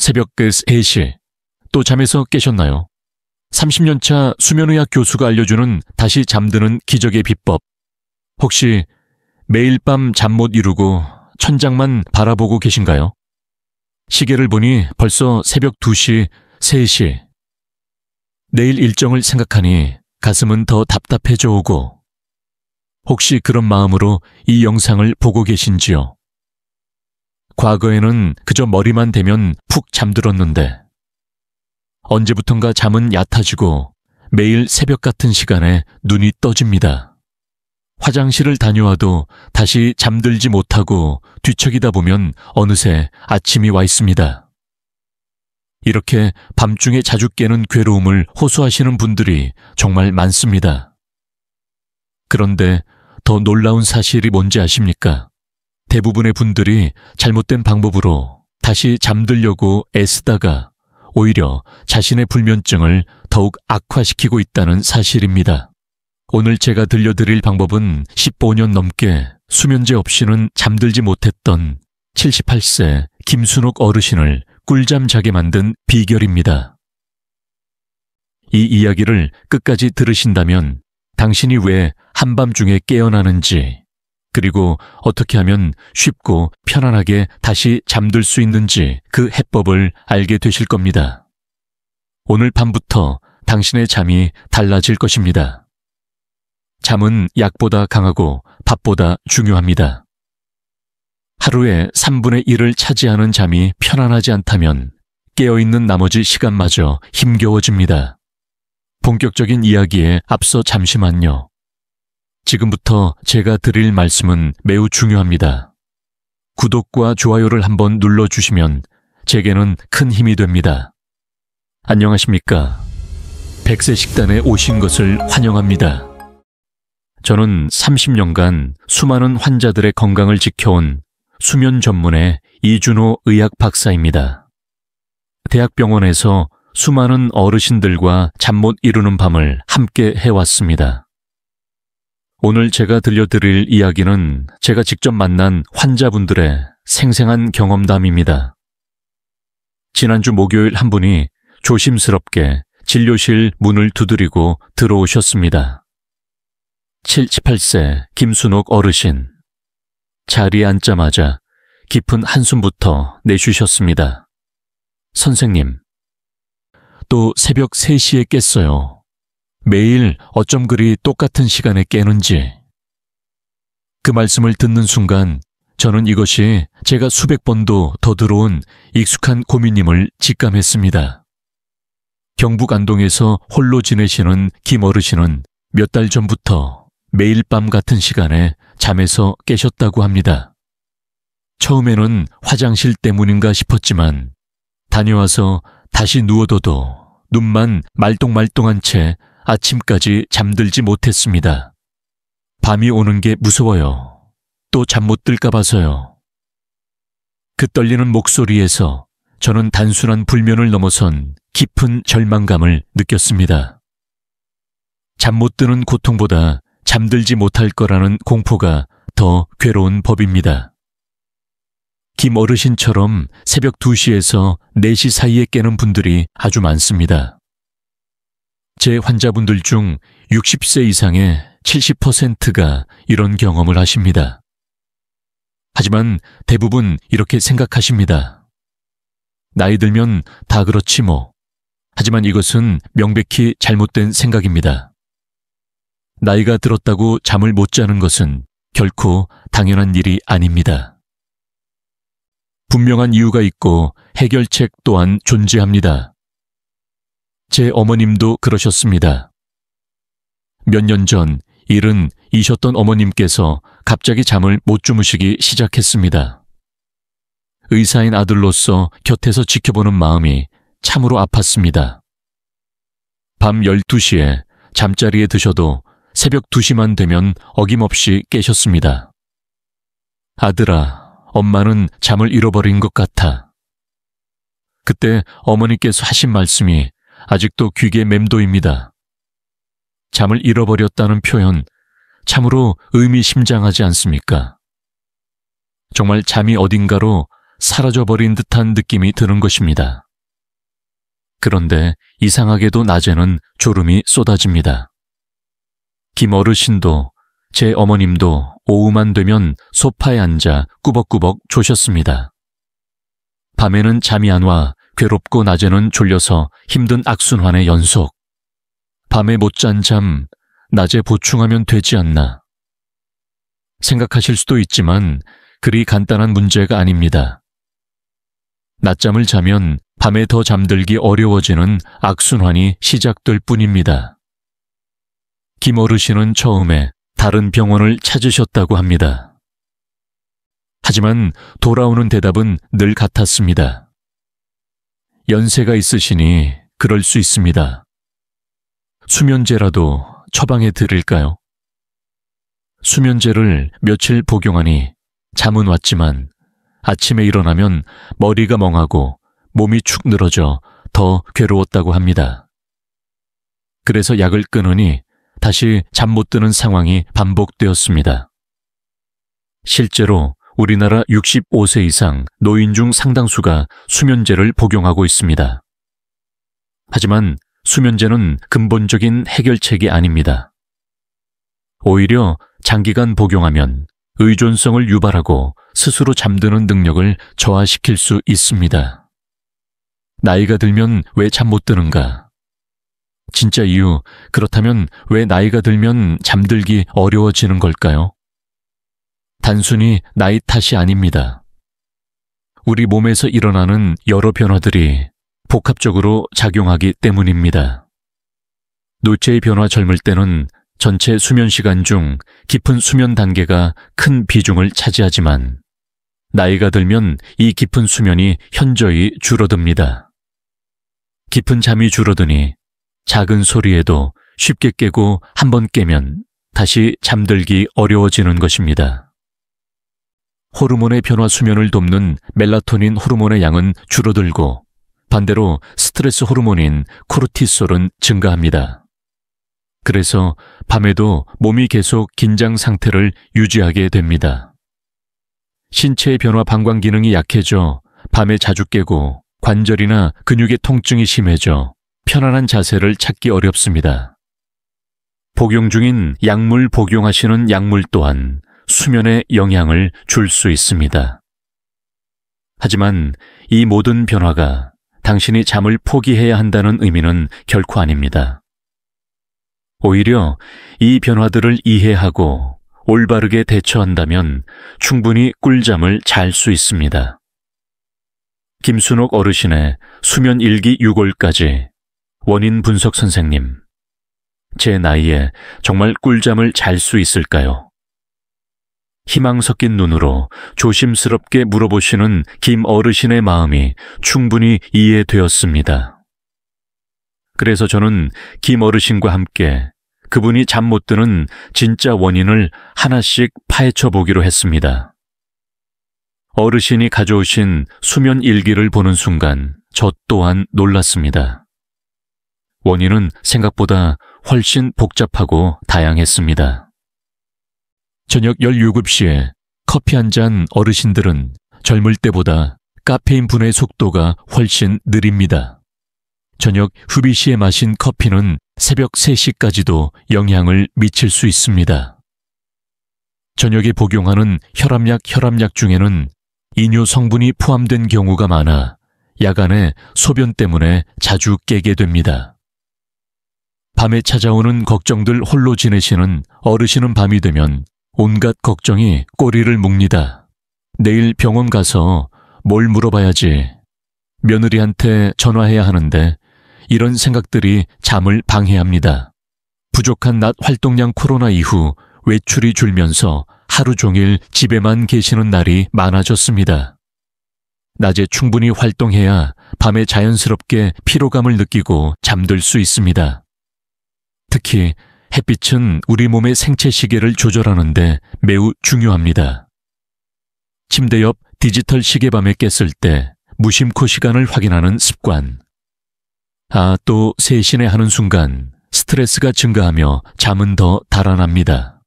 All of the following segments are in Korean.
새벽 3시. 또 잠에서 깨셨나요? 30년차 수면의학 교수가 알려주는 다시 잠드는 기적의 비법. 혹시 매일 밤 잠 못 이루고 천장만 바라보고 계신가요? 시계를 보니 벌써 새벽 2시, 3시. 내일 일정을 생각하니 가슴은 더 답답해져 오고, 혹시 그런 마음으로 이 영상을 보고 계신지요? 과거에는 그저 머리만 대면 푹 잠들었는데 언제부턴가 잠은 얕아지고 매일 새벽 같은 시간에 눈이 떠집니다. 화장실을 다녀와도 다시 잠들지 못하고 뒤척이다 보면 어느새 아침이 와 있습니다. 이렇게 밤중에 자주 깨는 괴로움을 호소하시는 분들이 정말 많습니다. 그런데 더 놀라운 사실이 뭔지 아십니까? 대부분의 분들이 잘못된 방법으로 다시 잠들려고 애쓰다가 오히려 자신의 불면증을 더욱 악화시키고 있다는 사실입니다. 오늘 제가 들려드릴 방법은 15년 넘게 수면제 없이는 잠들지 못했던 78세 김순옥 어르신을 꿀잠 자게 만든 비결입니다. 이 이야기를 끝까지 들으신다면 당신이 왜 한밤중에 깨어나는지, 그리고 어떻게 하면 쉽고 편안하게 다시 잠들 수 있는지 그 해법을 알게 되실 겁니다. 오늘 밤부터 당신의 잠이 달라질 것입니다. 잠은 약보다 강하고 밥보다 중요합니다. 하루에 3분의 1을 차지하는 잠이 편안하지 않다면 깨어있는 나머지 시간마저 힘겨워집니다. 본격적인 이야기에 앞서 잠시만요. 지금부터 제가 드릴 말씀은 매우 중요합니다. 구독과 좋아요를 한번 눌러주시면 제게는 큰 힘이 됩니다. 안녕하십니까? 100세 식단에 오신 것을 환영합니다. 저는 30년간 수많은 환자들의 건강을 지켜온 수면 전문의 이준호 의학 박사입니다. 대학병원에서 수많은 어르신들과 잠 못 이루는 밤을 함께 해왔습니다. 오늘 제가 들려드릴 이야기는 제가 직접 만난 환자분들의 생생한 경험담입니다. 지난주 목요일 한 분이 조심스럽게 진료실 문을 두드리고 들어오셨습니다. 78세 김순옥 어르신. 자리에 앉자마자 깊은 한숨부터 내쉬셨습니다. 선생님, 또 새벽 3시에 깼어요. 매일 어쩜 그리 똑같은 시간에 깨는지. 그 말씀을 듣는 순간 저는 이것이 제가 수백 번도 더 들어온 익숙한 고민임을 직감했습니다. 경북 안동에서 홀로 지내시는 김 어르신은 몇 달 전부터 매일 밤 같은 시간에 잠에서 깨셨다고 합니다. 처음에는 화장실 때문인가 싶었지만 다녀와서 다시 누워둬도 눈만 말똥말똥한 채 아침까지 잠들지 못했습니다. 밤이 오는 게 무서워요. 또 잠 못 들까 봐서요. 그 떨리는 목소리에서 저는 단순한 불면을 넘어선 깊은 절망감을 느꼈습니다. 잠 못 드는 고통보다 잠들지 못할 거라는 공포가 더 괴로운 법입니다. 김 어르신처럼 새벽 2시에서 4시 사이에 깨는 분들이 아주 많습니다. 제 환자분들 중 60세 이상의 70%가 이런 경험을 하십니다. 하지만 대부분 이렇게 생각하십니다. 나이 들면 다 그렇지 뭐. 하지만 이것은 명백히 잘못된 생각입니다. 나이가 들었다고 잠을 못 자는 것은 결코 당연한 일이 아닙니다. 분명한 이유가 있고 해결책 또한 존재합니다. 제 어머님도 그러셨습니다. 몇 년 전 72셨던 어머님께서 갑자기 잠을 못 주무시기 시작했습니다. 의사인 아들로서 곁에서 지켜보는 마음이 참으로 아팠습니다. 밤 12시에 잠자리에 드셔도 새벽 2시만 되면 어김없이 깨셨습니다. 아들아, 엄마는 잠을 잃어버린 것 같아. 그때 어머니께서 하신 말씀이 아직도 귀에 맴도입니다. 잠을 잃어버렸다는 표현 참으로 의미심장하지 않습니까? 정말 잠이 어딘가로 사라져버린 듯한 느낌이 드는 것입니다. 그런데 이상하게도 낮에는 졸음이 쏟아집니다. 김 어르신도 제 어머님도 오후만 되면 소파에 앉아 꾸벅꾸벅 조셨습니다. 밤에는 잠이 안 와 괴롭고 낮에는 졸려서 힘든 악순환의 연속. 밤에 못 잔 잠, 낮에 보충하면 되지 않나. 생각하실 수도 있지만 그리 간단한 문제가 아닙니다. 낮잠을 자면 밤에 더 잠들기 어려워지는 악순환이 시작될 뿐입니다. 김 어르신은 처음에 다른 병원을 찾으셨다고 합니다. 하지만 돌아오는 대답은 늘 같았습니다. 연세가 있으시니 그럴 수 있습니다. 수면제라도 처방해 드릴까요? 수면제를 며칠 복용하니 잠은 왔지만 아침에 일어나면 머리가 멍하고 몸이 축 늘어져 더 괴로웠다고 합니다. 그래서 약을 끊으니 다시 잠 못 드는 상황이 반복되었습니다. 실제로 우리나라 65세 이상 노인 중 상당수가 수면제를 복용하고 있습니다. 하지만 수면제는 근본적인 해결책이 아닙니다. 오히려 장기간 복용하면 의존성을 유발하고 스스로 잠드는 능력을 저하시킬 수 있습니다. 나이가 들면 왜 잠 못 드는가? 진짜 이유, 그렇다면 왜 나이가 들면 잠들기 어려워지는 걸까요? 단순히 나이 탓이 아닙니다. 우리 몸에서 일어나는 여러 변화들이 복합적으로 작용하기 때문입니다. 노체의 변화 젊을 때는 전체 수면 시간 중 깊은 수면 단계가 큰 비중을 차지하지만 나이가 들면 이 깊은 수면이 현저히 줄어듭니다. 깊은 잠이 줄어드니 작은 소리에도 쉽게 깨고 한번 깨면 다시 잠들기 어려워지는 것입니다. 호르몬의 변화 수면을 돕는 멜라토닌 호르몬의 양은 줄어들고 반대로 스트레스 호르몬인 코르티솔은 증가합니다. 그래서 밤에도 몸이 계속 긴장 상태를 유지하게 됩니다. 신체의 변화 방광 기능이 약해져 밤에 자주 깨고 관절이나 근육의 통증이 심해져 편안한 자세를 찾기 어렵습니다. 복용 중인 약물 복용하시는 약물 또한 수면에 영향을 줄 수 있습니다. 하지만 이 모든 변화가 당신이 잠을 포기해야 한다는 의미는 결코 아닙니다. 오히려 이 변화들을 이해하고 올바르게 대처한다면 충분히 꿀잠을 잘 수 있습니다. 김순옥 어르신의 수면 일기 6월까지 원인 분석 선생님, 제 나이에 정말 꿀잠을 잘 수 있을까요? 희망 섞인 눈으로 조심스럽게 물어보시는 김 어르신의 마음이 충분히 이해되었습니다. 그래서 저는 김 어르신과 함께 그분이 잠 못 드는 진짜 원인을 하나씩 파헤쳐 보기로 했습니다. 어르신이 가져오신 수면 일기를 보는 순간 저 또한 놀랐습니다. 원인은 생각보다 훨씬 복잡하고 다양했습니다. 저녁 17시에 커피 한 잔 어르신들은 젊을 때보다 카페인 분해 속도가 훨씬 느립니다. 저녁 후비 시에 마신 커피는 새벽 3시까지도 영향을 미칠 수 있습니다. 저녁에 복용하는 혈압약 중에는 이뇨 성분이 포함된 경우가 많아 야간에 소변 때문에 자주 깨게 됩니다. 밤에 찾아오는 걱정들 홀로 지내시는 어르신은 밤이 되면 온갖 걱정이 꼬리를 묵니다. 내일 병원 가서 뭘 물어봐야지. 며느리한테 전화해야 하는데 이런 생각들이 잠을 방해합니다. 부족한 낮 활동량 코로나 이후 외출이 줄면서 하루 종일 집에만 계시는 날이 많아졌습니다. 낮에 충분히 활동해야 밤에 자연스럽게 피로감을 느끼고 잠들 수 있습니다. 특히 햇빛은 우리 몸의 생체 시계를 조절하는데 매우 중요합니다. 침대 옆 디지털 시계밤에 깼을 때 무심코 시간을 확인하는 습관. 또 세신에 하는 순간 스트레스가 증가하며 잠은 더 달아납니다.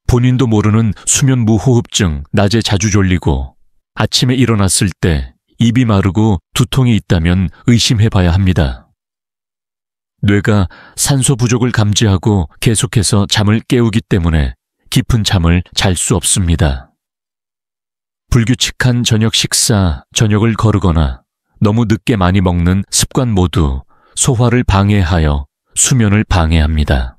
본인도 모르는 수면 무호흡증, 낮에 자주 졸리고 아침에 일어났을 때 입이 마르고 두통이 있다면 의심해 봐야 합니다. 뇌가 산소 부족을 감지하고 계속해서 잠을 깨우기 때문에 깊은 잠을 잘 수 없습니다. 불규칙한 저녁 식사, 저녁을 거르거나 너무 늦게 많이 먹는 습관 모두 소화를 방해하여 수면을 방해합니다.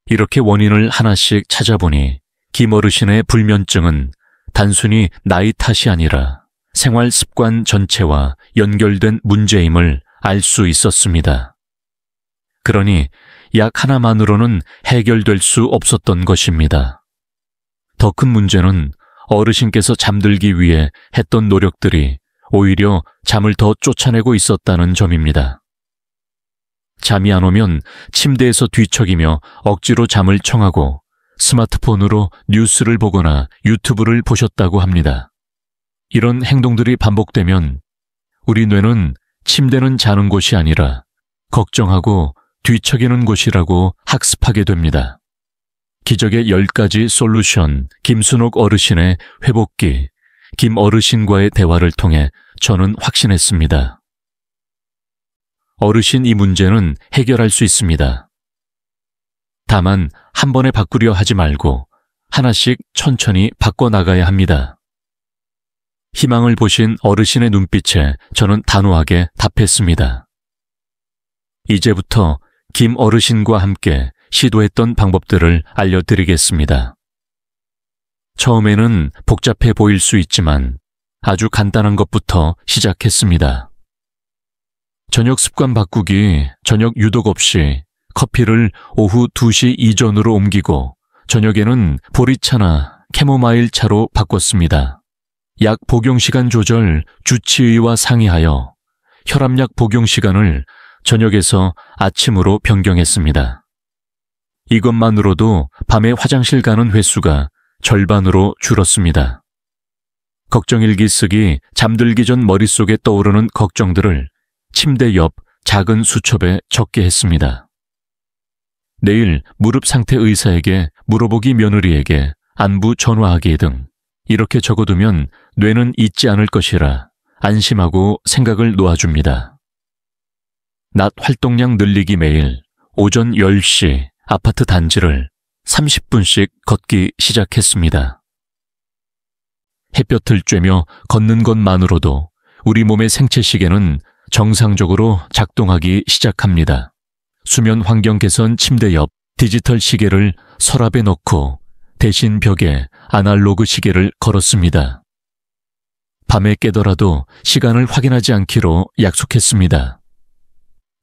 이렇게 원인을 하나씩 찾아보니 김 어르신의 불면증은 단순히 나이 탓이 아니라 생활 습관 전체와 연결된 문제임을 알 수 있었습니다. 그러니 약 하나만으로는 해결될 수 없었던 것입니다. 더 큰 문제는 어르신께서 잠들기 위해 했던 노력들이 오히려 잠을 더 쫓아내고 있었다는 점입니다. 잠이 안 오면 침대에서 뒤척이며 억지로 잠을 청하고 스마트폰으로 뉴스를 보거나 유튜브를 보셨다고 합니다. 이런 행동들이 반복되면 우리 뇌는 침대는 자는 곳이 아니라 걱정하고 뒤척이는 곳이라고 학습하게 됩니다. 기적의 10가지 솔루션, 김순옥 어르신의 회복기, 김 어르신과의 대화를 통해 저는 확신했습니다. 어르신 이 문제는 해결할 수 있습니다. 다만 한 번에 바꾸려 하지 말고 하나씩 천천히 바꿔나가야 합니다. 희망을 보신 어르신의 눈빛에 저는 단호하게 답했습니다. 이제부터 김 어르신과 함께 시도했던 방법들을 알려드리겠습니다. 처음에는 복잡해 보일 수 있지만 아주 간단한 것부터 시작했습니다. 저녁 습관 바꾸기, 저녁 유독 없이 커피를 오후 2시 이전으로 옮기고 저녁에는 보리차나 캐모마일 차로 바꿨습니다. 약 복용 시간 조절 주치의와 상의하여 혈압약 복용 시간을 저녁에서 아침으로 변경했습니다. 이것만으로도 밤에 화장실 가는 횟수가 절반으로 줄었습니다. 걱정일기 쓰기, 잠들기 전 머릿속에 떠오르는 걱정들을 침대 옆 작은 수첩에 적게 했습니다. 내일 무릎 상태 의사에게 물어보기 며느리에게 안부 전화하기 등 이렇게 적어두면 뇌는 잊지 않을 것이라 안심하고 생각을 놓아줍니다. 낮 활동량 늘리기 매일 오전 10시 아파트 단지를 30분씩 걷기 시작했습니다. 햇볕을 쬐며 걷는 것만으로도 우리 몸의 생체 시계는 정상적으로 작동하기 시작합니다. 수면 환경 개선 침대 옆 디지털 시계를 서랍에 넣고 대신 벽에 아날로그 시계를 걸었습니다. 밤에 깨더라도 시간을 확인하지 않기로 약속했습니다.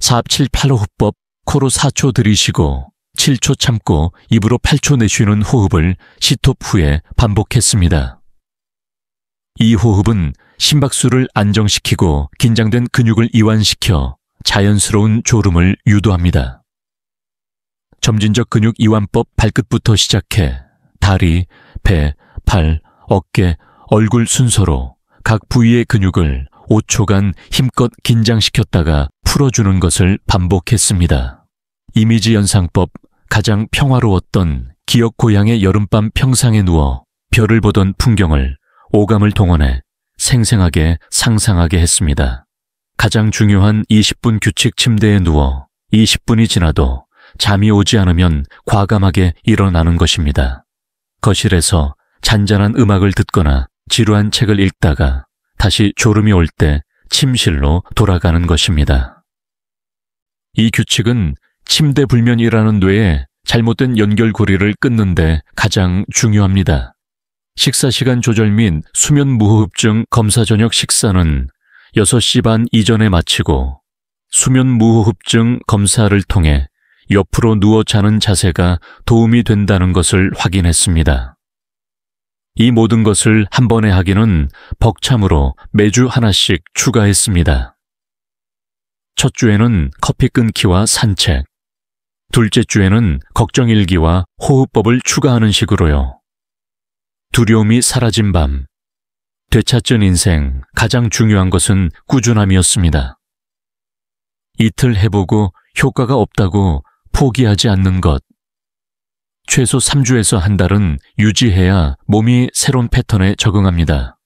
4785호법 코로 4초 들이쉬고 7초 참고 입으로 8초 내쉬는 호흡을 시톱 후에 반복했습니다. 이 호흡은 심박수를 안정시키고 긴장된 근육을 이완시켜 자연스러운 졸음을 유도합니다. 점진적 근육 이완법 발끝부터 시작해 다리, 배, 팔, 어깨, 얼굴 순서로 각 부위의 근육을 5초간 힘껏 긴장시켰다가 풀어주는 것을 반복했습니다. 이미지 연상법, 가장 평화로웠던 기억 고향의 여름밤 평상에 누워 별을 보던 풍경을 오감을 동원해 생생하게 상상하게 했습니다. 가장 중요한 20분 규칙 침대에 누워 20분이 지나도 잠이 오지 않으면 과감하게 일어나는 것입니다. 거실에서 잔잔한 음악을 듣거나 지루한 책을 읽다가 다시 졸음이 올 때 침실로 돌아가는 것입니다. 이 규칙은 침대 불면이라는 뇌의 잘못된 연결고리를 끊는 데 가장 중요합니다. 식사 시간 조절 및 수면 무호흡증 검사 저녁 식사는 6시 반 이전에 마치고 수면 무호흡증 검사를 통해 옆으로 누워 자는 자세가 도움이 된다는 것을 확인했습니다. 이 모든 것을 한 번에 하기는 벅참으로 매주 하나씩 추가했습니다. 첫 주에는 커피 끊기와 산책, 둘째 주에는 걱정일기와 호흡법을 추가하는 식으로요. 두려움이 사라진 밤, 되찾은 인생, 가장 중요한 것은 꾸준함이었습니다. 이틀 해보고 효과가 없다고 포기하지 않는 것. 최소 3주에서 한 달은 유지해야 몸이 새로운 패턴에 적응합니다.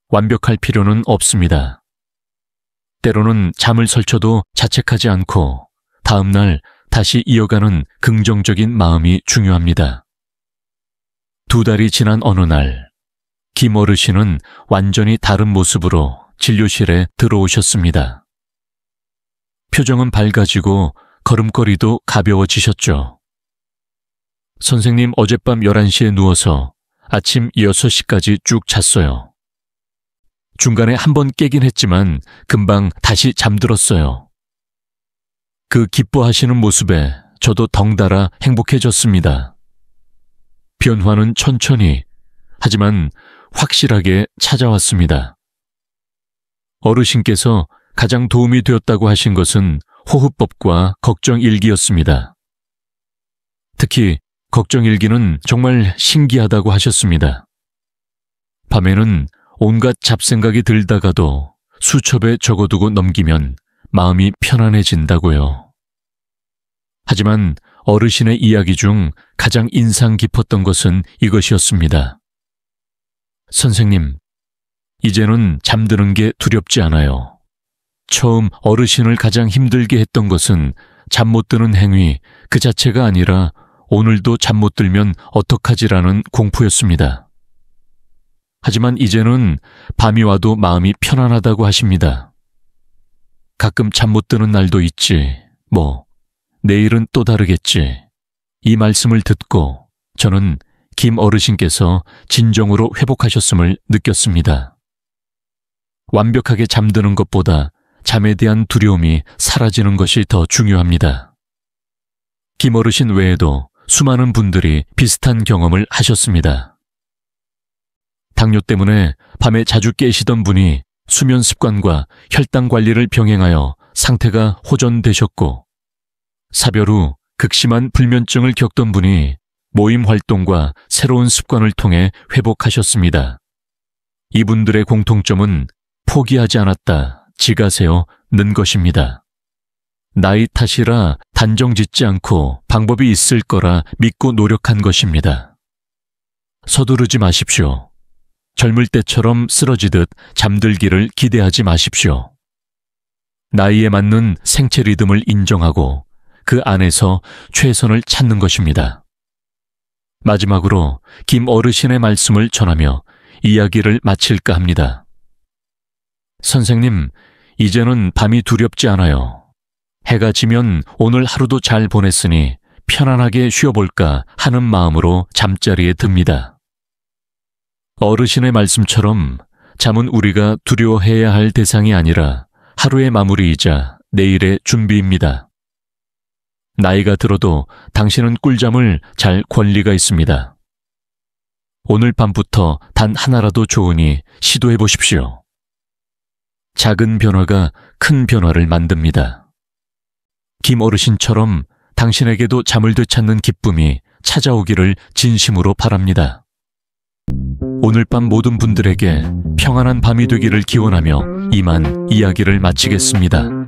완벽할 필요는 없습니다. 때로는 잠을 설쳐도 자책하지 않고 다음날 다시 이어가는 긍정적인 마음이 중요합니다. 2달이 지난 어느 날, 김 어르신은 완전히 다른 모습으로 진료실에 들어오셨습니다. 표정은 밝아지고 걸음걸이도 가벼워지셨죠. 선생님 어젯밤 11시에 누워서 아침 6시까지 쭉 잤어요. 중간에 한 번 깨긴 했지만 금방 다시 잠들었어요. 그 기뻐하시는 모습에 저도 덩달아 행복해졌습니다. 변화는 천천히, 하지만 확실하게 찾아왔습니다. 어르신께서 가장 도움이 되었다고 하신 것은 호흡법과 걱정일기였습니다. 특히 걱정일기는 정말 신기하다고 하셨습니다. 밤에는 온갖 잡생각이 들다가도 수첩에 적어두고 넘기면 마음이 편안해진다고요. 하지만 어르신의 이야기 중 가장 인상 깊었던 것은 이것이었습니다. 선생님, 이제는 잠드는 게 두렵지 않아요. 처음 어르신을 가장 힘들게 했던 것은 잠 못 드는 행위 그 자체가 아니라 오늘도 잠 못 들면 어떡하지라는 공포였습니다. 하지만 이제는 밤이 와도 마음이 편안하다고 하십니다. 가끔 잠 못 드는 날도 있지, 내일은 또 다르겠지. 이 말씀을 듣고 저는 김 어르신께서 진정으로 회복하셨음을 느꼈습니다. 완벽하게 잠드는 것보다 잠에 대한 두려움이 사라지는 것이 더 중요합니다. 김 어르신 외에도 수많은 분들이 비슷한 경험을 하셨습니다. 당뇨 때문에 밤에 자주 깨시던 분이 수면 습관과 혈당 관리를 병행하여 상태가 호전되셨고, 사별 후 극심한 불면증을 겪던 분이 모임 활동과 새로운 습관을 통해 회복하셨습니다. 이분들의 공통점은 포기하지 않았다, 지가세요, 는 것입니다. 나이 탓이라 단정 짓지 않고 방법이 있을 거라 믿고 노력한 것입니다. 서두르지 마십시오. 젊을 때처럼 쓰러지듯 잠들기를 기대하지 마십시오. 나이에 맞는 생체 리듬을 인정하고 그 안에서 최선을 찾는 것입니다. 마지막으로 김 어르신의 말씀을 전하며 이야기를 마칠까 합니다. 선생님, 이제는 밤이 두렵지 않아요. 해가 지면 오늘 하루도 잘 보냈으니 편안하게 쉬어볼까 하는 마음으로 잠자리에 듭니다. 어르신의 말씀처럼 잠은 우리가 두려워해야 할 대상이 아니라 하루의 마무리이자 내일의 준비입니다. 나이가 들어도 당신은 꿀잠을 잘 권리가 있습니다. 오늘 밤부터 단 하나라도 좋으니 시도해 보십시오. 작은 변화가 큰 변화를 만듭니다. 김 어르신처럼 당신에게도 잠을 되찾는 기쁨이 찾아오기를 진심으로 바랍니다. 오늘 밤 모든 분들에게 평안한 밤이 되기를 기원하며 이만 이야기를 마치겠습니다.